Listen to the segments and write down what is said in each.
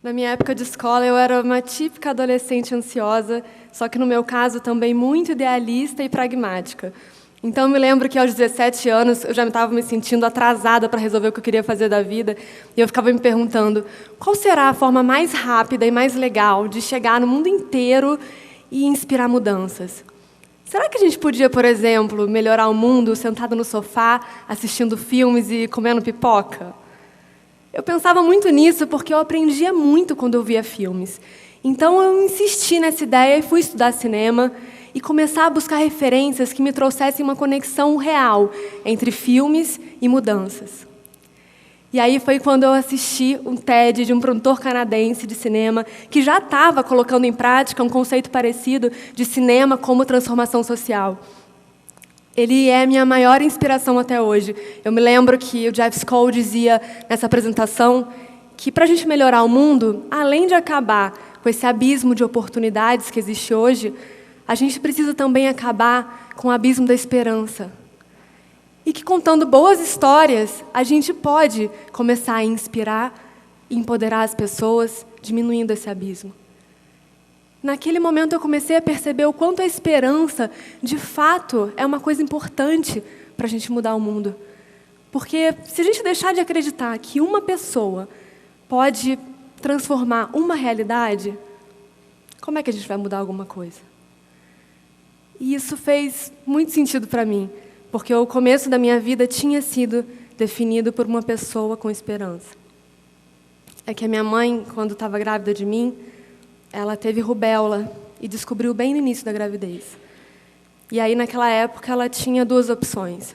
Na minha época de escola, eu era uma típica adolescente ansiosa, só que no meu caso também muito idealista e pragmática. Então, eu me lembro que aos 17 anos eu já estava me sentindo atrasada para resolver o que eu queria fazer da vida, e eu ficava me perguntando qual será a forma mais rápida e mais legal de chegar no mundo inteiro e inspirar mudanças. Será que a gente podia, por exemplo, melhorar o mundo sentado no sofá, assistindo filmes e comendo pipoca? Eu pensava muito nisso porque eu aprendia muito quando eu via filmes. Então, eu insisti nessa ideia e fui estudar cinema e começar a buscar referências que me trouxessem uma conexão real entre filmes e mudanças. E aí foi quando eu assisti um TED de um produtor canadense de cinema que já estava colocando em prática um conceito parecido de cinema como transformação social. Ele é a minha maior inspiração até hoje. Eu me lembro que o Jeff Skoll dizia nessa apresentação que para a gente melhorar o mundo, além de acabar com esse abismo de oportunidades que existe hoje, a gente precisa também acabar com o abismo da esperança. E que contando boas histórias, a gente pode começar a inspirar e empoderar as pessoas, diminuindo esse abismo. Naquele momento eu comecei a perceber o quanto a esperança, de fato, é uma coisa importante para a gente mudar o mundo. Porque se a gente deixar de acreditar que uma pessoa pode transformar uma realidade, como é que a gente vai mudar alguma coisa? E isso fez muito sentido para mim, porque o começo da minha vida tinha sido definido por uma pessoa com esperança. É que a minha mãe, quando estava grávida de mim, ela teve rubéola e descobriu bem no início da gravidez. E aí, naquela época, ela tinha duas opções.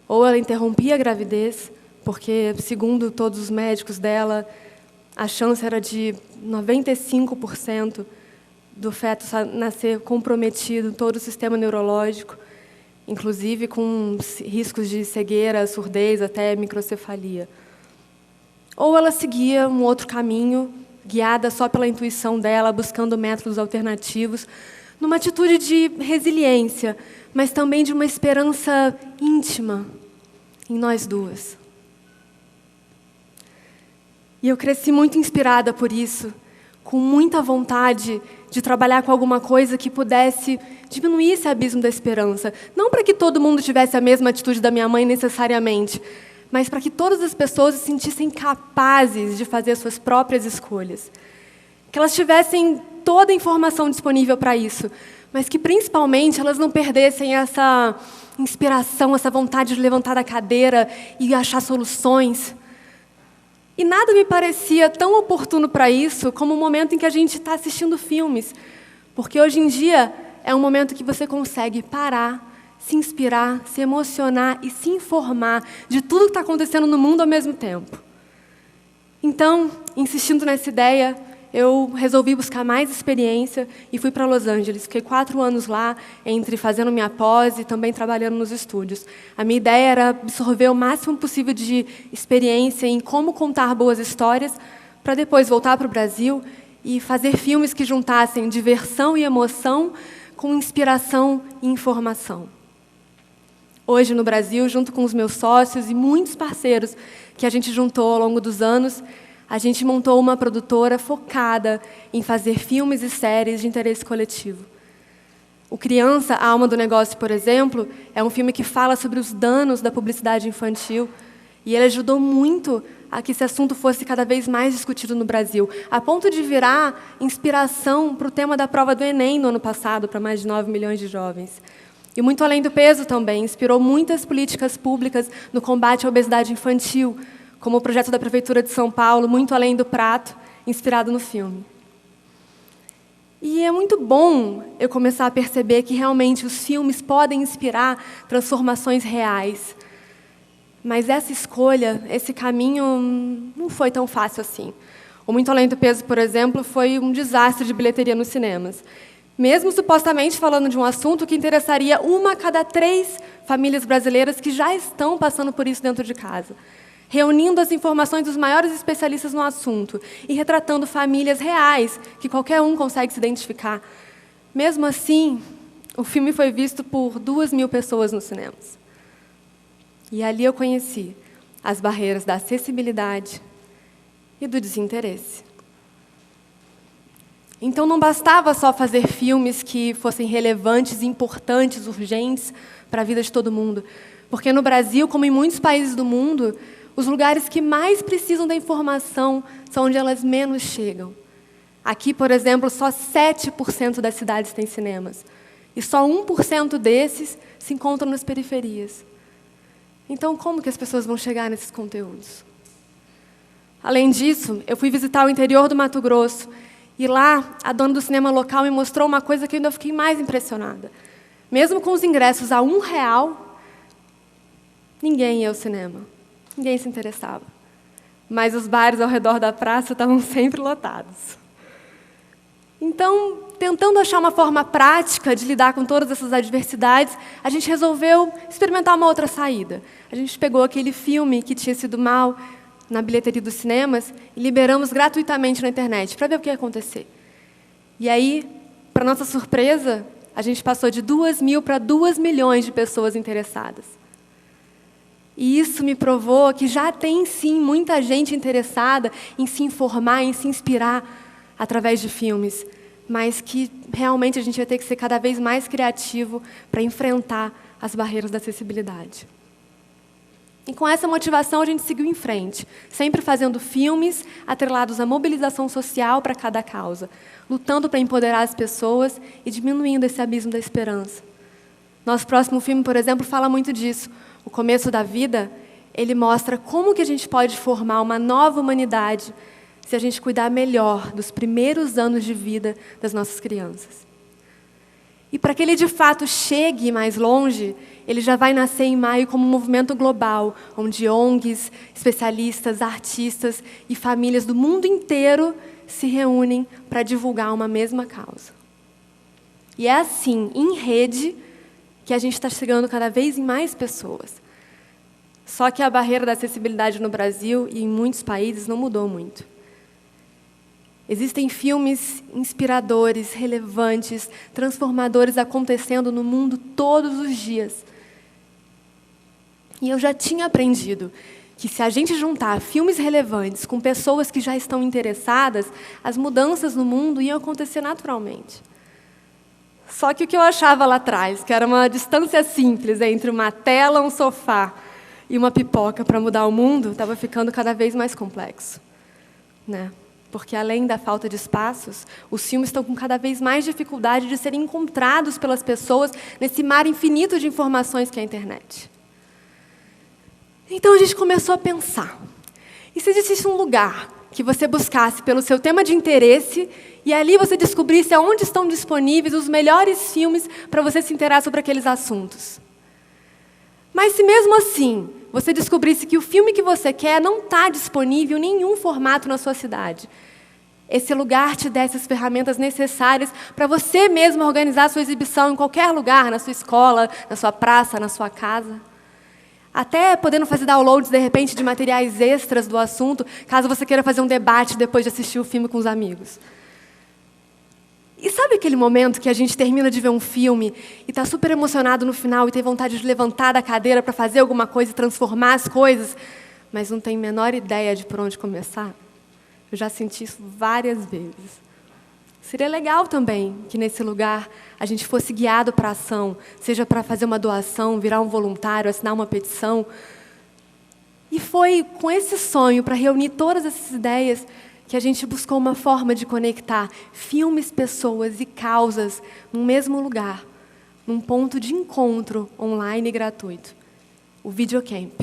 Ou ela interrompia a gravidez, porque, segundo todos os médicos dela, a chance era de 95% do feto nascer comprometido, todo o sistema neurológico, inclusive com riscos de cegueira, surdez, até microcefalia. Ou ela seguia um outro caminho, guiada só pela intuição dela, buscando métodos alternativos, numa atitude de resiliência, mas também de uma esperança íntima em nós duas. E eu cresci muito inspirada por isso, com muita vontade de trabalhar com alguma coisa que pudesse diminuir esse abismo da esperança. Não para que todo mundo tivesse a mesma atitude da minha mãe necessariamente, mas para que todas as pessoas se sentissem capazes de fazer as suas próprias escolhas. Que elas tivessem toda a informação disponível para isso, mas que, principalmente, elas não perdessem essa inspiração, essa vontade de levantar da cadeira e achar soluções. E nada me parecia tão oportuno para isso como o momento em que a gente está assistindo filmes. Porque, hoje em dia, é um momento que você consegue parar, se inspirar, se emocionar e se informar de tudo que está acontecendo no mundo ao mesmo tempo. Então, insistindo nessa ideia, eu resolvi buscar mais experiência e fui para Los Angeles. Fiquei 4 anos lá, entre fazendo minha pós e também trabalhando nos estúdios. A minha ideia era absorver o máximo possível de experiência em como contar boas histórias, para depois voltar para o Brasil e fazer filmes que juntassem diversão e emoção com inspiração e informação. Hoje, no Brasil, junto com os meus sócios e muitos parceiros que a gente juntou ao longo dos anos, a gente montou uma produtora focada em fazer filmes e séries de interesse coletivo. O Criança, a Alma do Negócio, por exemplo, é um filme que fala sobre os danos da publicidade infantil, e ele ajudou muito a que esse assunto fosse cada vez mais discutido no Brasil, a ponto de virar inspiração para o tema da prova do Enem no ano passado, para mais de 9 milhões de jovens. E Muito Além do Peso também inspirou muitas políticas públicas no combate à obesidade infantil, como o projeto da Prefeitura de São Paulo, Muito Além do Prato, inspirado no filme. E é muito bom eu começar a perceber que realmente os filmes podem inspirar transformações reais. Mas essa escolha, esse caminho, não foi tão fácil assim. O Muito Além do Peso, por exemplo, foi um desastre de bilheteria nos cinemas. Mesmo supostamente falando de um assunto que interessaria 1 a cada 3 famílias brasileiras que já estão passando por isso dentro de casa. Reunindo as informações dos maiores especialistas no assunto e retratando famílias reais que qualquer um consegue se identificar. Mesmo assim, o filme foi visto por 2.000 pessoas nos cinemas. E ali eu conheci as barreiras da acessibilidade e do desinteresse. Então não bastava só fazer filmes que fossem relevantes, importantes, urgentes para a vida de todo mundo. Porque no Brasil, como em muitos países do mundo, os lugares que mais precisam da informação são onde elas menos chegam. Aqui, por exemplo, só 7% das cidades têm cinemas. E só 1% desses se encontram nas periferias. Então, como que as pessoas vão chegar nesses conteúdos? Além disso, eu fui visitar o interior do Mato Grosso. E lá, a dona do cinema local me mostrou uma coisa que eu ainda fiquei mais impressionada. Mesmo com os ingressos a R$1, ninguém ia ao cinema. Ninguém se interessava. Mas os bares ao redor da praça estavam sempre lotados. Então, tentando achar uma forma prática de lidar com todas essas adversidades, a gente resolveu experimentar uma outra saída. A gente pegou aquele filme que tinha sido mal na bilheteria dos cinemas e liberamos gratuitamente na internet, para ver o que ia acontecer. E aí, para nossa surpresa, a gente passou de 2.000 para 2 milhões de pessoas interessadas. E isso me provou que já tem, sim, muita gente interessada em se informar, em se inspirar através de filmes, mas que realmente a gente vai ter que ser cada vez mais criativo para enfrentar as barreiras da acessibilidade. E com essa motivação a gente seguiu em frente, sempre fazendo filmes atrelados à mobilização social para cada causa, lutando para empoderar as pessoas e diminuindo esse abismo da esperança. Nosso próximo filme, por exemplo, fala muito disso. O Começo da Vida, ele mostra como que a gente pode formar uma nova humanidade se a gente cuidar melhor dos primeiros anos de vida das nossas crianças. E para que ele, de fato, chegue mais longe, ele já vai nascer em maio como um movimento global, onde ONGs, especialistas, artistas e famílias do mundo inteiro se reúnem para divulgar uma mesma causa. E é assim, em rede, que a gente está chegando cada vez em mais pessoas. Só que a barreira da acessibilidade no Brasil e em muitos países não mudou muito. Existem filmes inspiradores, relevantes, transformadores acontecendo no mundo todos os dias. E eu já tinha aprendido que se a gente juntar filmes relevantes com pessoas que já estão interessadas, as mudanças no mundo iam acontecer naturalmente. Só que o que eu achava lá atrás, que era uma distância simples entre uma tela, um sofá e uma pipoca para mudar o mundo, estava ficando cada vez mais complexo, né? Porque, além da falta de espaços, os filmes estão com cada vez mais dificuldade de serem encontrados pelas pessoas nesse mar infinito de informações que é a internet. Então, a gente começou a pensar, e se existisse um lugar que você buscasse pelo seu tema de interesse e ali você descobrisse aonde estão disponíveis os melhores filmes para você se inteirar sobre aqueles assuntos? Mas se mesmo assim você descobrisse que o filme que você quer não está disponível em nenhum formato na sua cidade, esse lugar te desse as ferramentas necessárias para você mesmo organizar a sua exibição em qualquer lugar, na sua escola, na sua praça, na sua casa. Até podendo fazer downloads, de repente, de materiais extras do assunto, caso você queira fazer um debate depois de assistir o filme com os amigos. E sabe aquele momento que a gente termina de ver um filme e está super emocionado no final e tem vontade de levantar da cadeira para fazer alguma coisa e transformar as coisas, mas não tem a menor ideia de por onde começar? Eu já senti isso várias vezes. Seria legal também que, nesse lugar, a gente fosse guiado para a ação, seja para fazer uma doação, virar um voluntário, assinar uma petição. E foi com esse sonho, para reunir todas essas ideias, que a gente buscou uma forma de conectar filmes, pessoas e causas no mesmo lugar, num ponto de encontro online e gratuito, o Videocamp.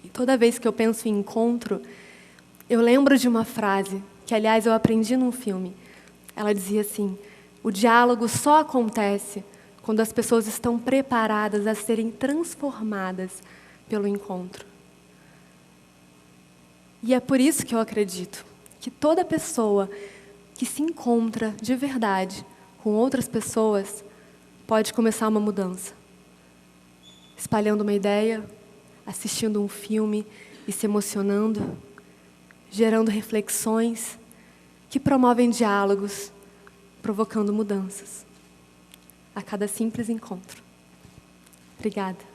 E toda vez que eu penso em encontro, eu lembro de uma frase, que, aliás, eu aprendi num filme. Ela dizia assim: o diálogo só acontece quando as pessoas estão preparadas a serem transformadas pelo encontro. E é por isso que eu acredito que toda pessoa que se encontra de verdade com outras pessoas pode começar uma mudança. Espalhando uma ideia, assistindo um filme e se emocionando, gerando reflexões que promovem diálogos, provocando mudanças a cada simples encontro. Obrigada.